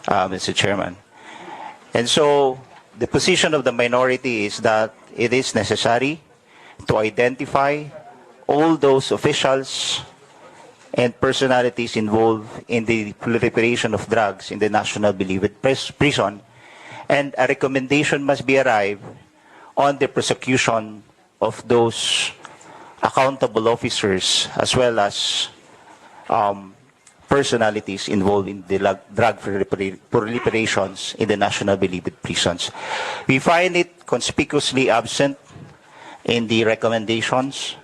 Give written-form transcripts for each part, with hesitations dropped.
Mr. Chairman. And so the position of the minority is that it is necessary to identify all those officials and personalities involved in the proliferation of drugs in the National Bilibid Prison, and a recommendation must be arrived on the prosecution of those accountable officers as well as personalities involved in the drug proliferations in the National Bilibid prisons. We find it conspicuously absent in the recommendations,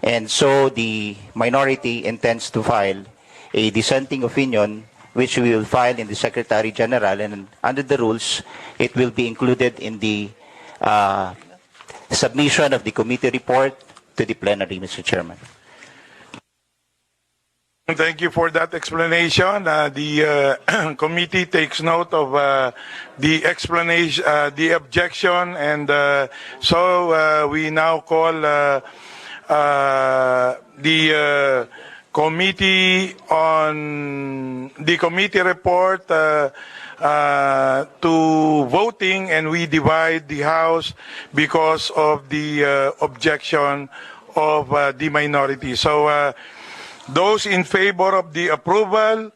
and so the minority intends to file a dissenting opinion, which we will file in the Secretary General, and under the rules, it will be included in the submission of the committee report to the plenary, Mr. Chairman. Thank you for that explanation. The committee takes note of the explanation, the objection, and so we now call the committee on the committee report to voting, and we divide the House because of the objection of the minority. So those in favor of the approval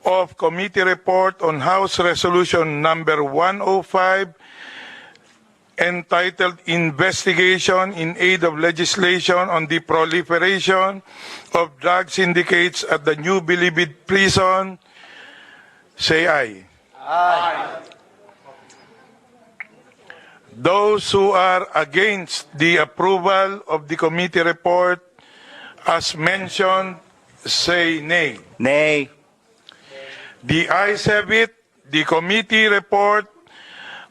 of committee report on House Resolution number 105 entitled Investigation in Aid of Legislation on the Proliferation of Drug Syndicates at the New Bilibid Prison, say aye. Aye. Those who are against the approval of the committee report as mentioned, say nay. Nay. The ayes have it. The committee report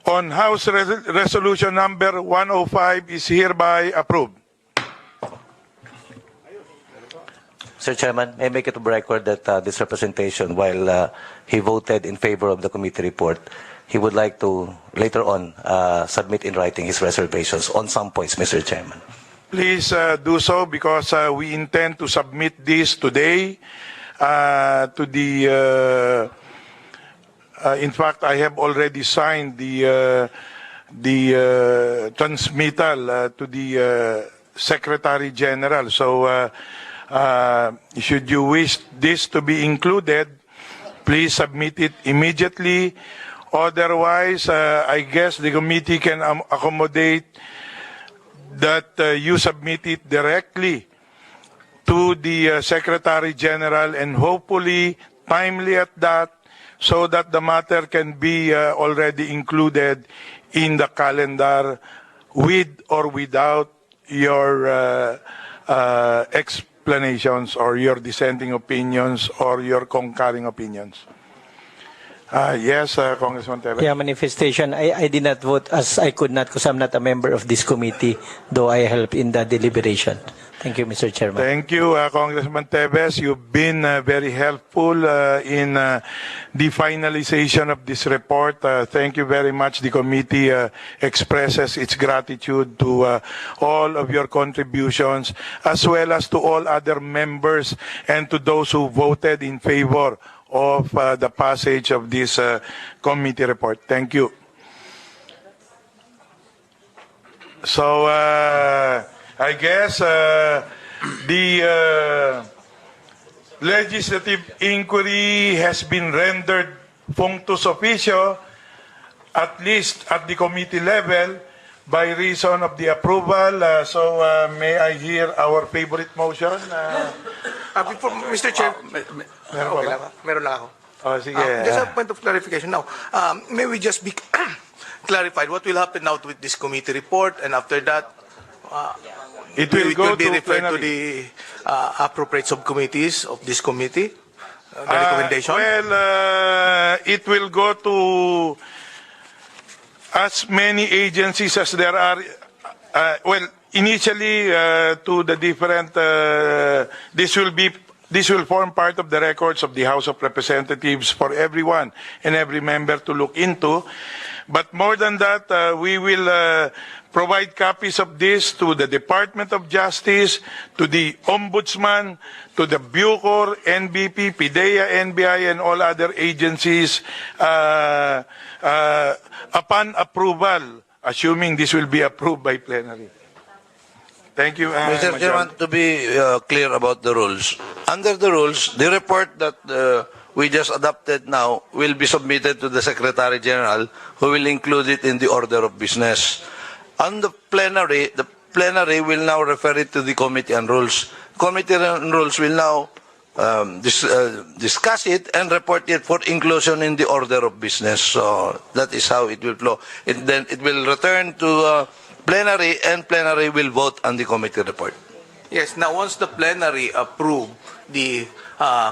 on House Resolution number 105 is hereby approved. Mr. Chairman, may I make it a record that this representation, while he voted in favor of the committee report, he would like to later on submit in writing his reservations on some points, Mr. Chairman. Please do so, because we intend to submit this today to the in fact, I have already signed the transmittal to the Secretary General. So should you wish this to be included, please submit it immediately. Otherwise, I guess the committee can accommodate that you submit it directly to the Secretary General, and hopefully timely at that, so that the matter can be already included in the calendar with or without your explanations or your dissenting opinions or your concurring opinions. Yes, Congressman Tevez. Yeah, manifestation. I did not vote as I could not because I'm not a member of this committee, though I helped in the deliberation. Thank you, Mr. Chairman. Thank you, Congressman Tevez. You've been very helpful in the finalization of this report. Thank you very much. The committee expresses its gratitude to all of your contributions, as well as to all other members and to those who voted in favor of the passage of this committee report. Thank you. So I guess the legislative inquiry has been rendered functus officio, at least at the committee level, by reason of the approval. So may I hear our favorite motion? Before, Mr. Chair, meron lang ako. Oh, sige. Just a point of clarification now. May we just be clarified what will happen now with this committee report, and after that, it will go be to referred to plenary. the appropriate subcommittees of this committee, the recommendation? Well, it will go to as many agencies as there are. Well, initially to the different. This will form part of the records of the House of Representatives for everyone and every member to look into. But more than that, we will provide copies of this to the Department of Justice, to the Ombudsman, to the Bucor, NBP, PIDEA, NBI, and all other agencies upon approval, assuming this will be approved by plenary. Thank you. Mr. Chairman, to be clear about the rules. Under the rules, the report that we just adopted now will be submitted to the Secretary General, who will include it in the order of business. On the plenary will now refer it to the Committee on Rules. Committee on Rules will now discuss it and report it for inclusion in the order of business. So that is how it will flow. Then it will return to plenary, and plenary will vote on the committee report. Yes. Now, once the plenary approve the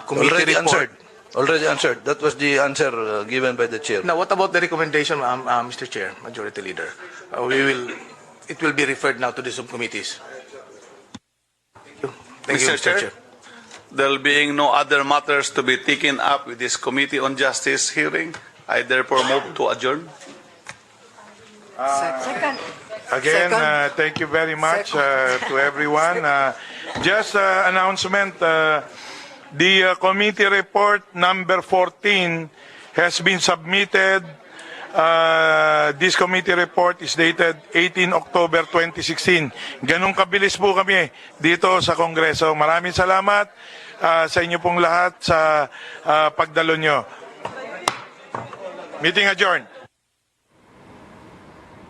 committee report. Already answered. That was the answer given by the chair. Now, what about the recommendation, Mr. Chair, Majority Leader? It will be referred now to the subcommittees. Thank you, Mr. Chair. There being no other matters to be taken up with this Committee on Justice hearing, I therefore move to adjourn. Second. Again, thank you very much to everyone. Just announcement, the committee report number 14 has been submitted. This committee report is dated 18 October 2016. Ganun kabilis po kami dito sa Kongreso. Maraming salamat sa inyo pong lahat sa pagdalo nyo. Meeting adjourned.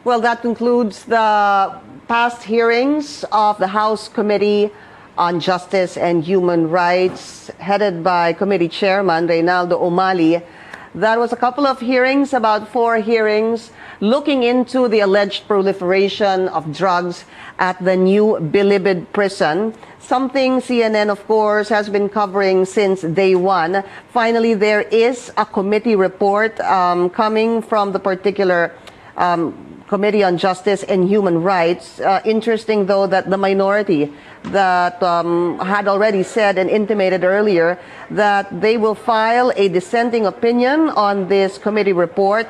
Well, that concludes the past hearings of the House Committee on Justice and Human Rights, headed by Committee Chairman Reynaldo Umali. That was a couple of hearings, about 4 hearings, looking into the alleged proliferation of drugs at the new Bilibid prison, something CNN, of course, has been covering since day one. Finally, there is a committee report coming from the particular Committee on Justice and Human Rights. Interesting, though, that the minority that had already said and intimated earlier that they will file a dissenting opinion on this committee report.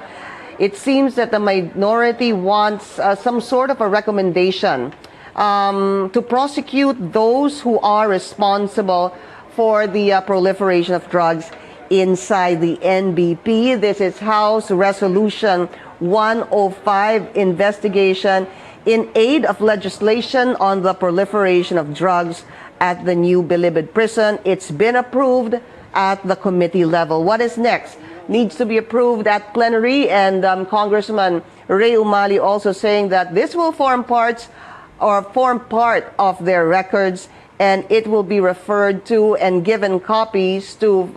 It seems that the minority wants some sort of a recommendation to prosecute those who are responsible for the proliferation of drugs inside the NBP. This is House Resolution 105, investigation in aid of legislation on the proliferation of drugs at the new Bilibid prison. It's been approved at the committee level. What is next? Needs to be approved at plenary, and Congressman Ray Umali also saying that this will form part of their records, and it will be referred to and given copies to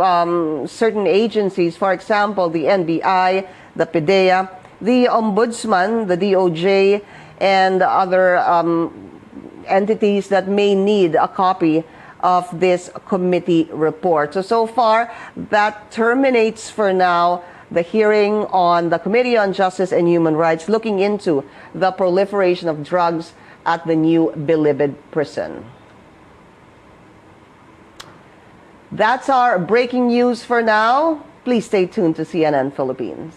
certain agencies, for example, the NBI, the PIDEA, the Ombudsman, the DOJ, and other entities that may need a copy of this committee report. So far, that terminates for now the hearing on the Committee on Justice and Human Rights, looking into the proliferation of drugs at the new Bilibid prison. That's our breaking news for now. Please stay tuned to CNN Philippines.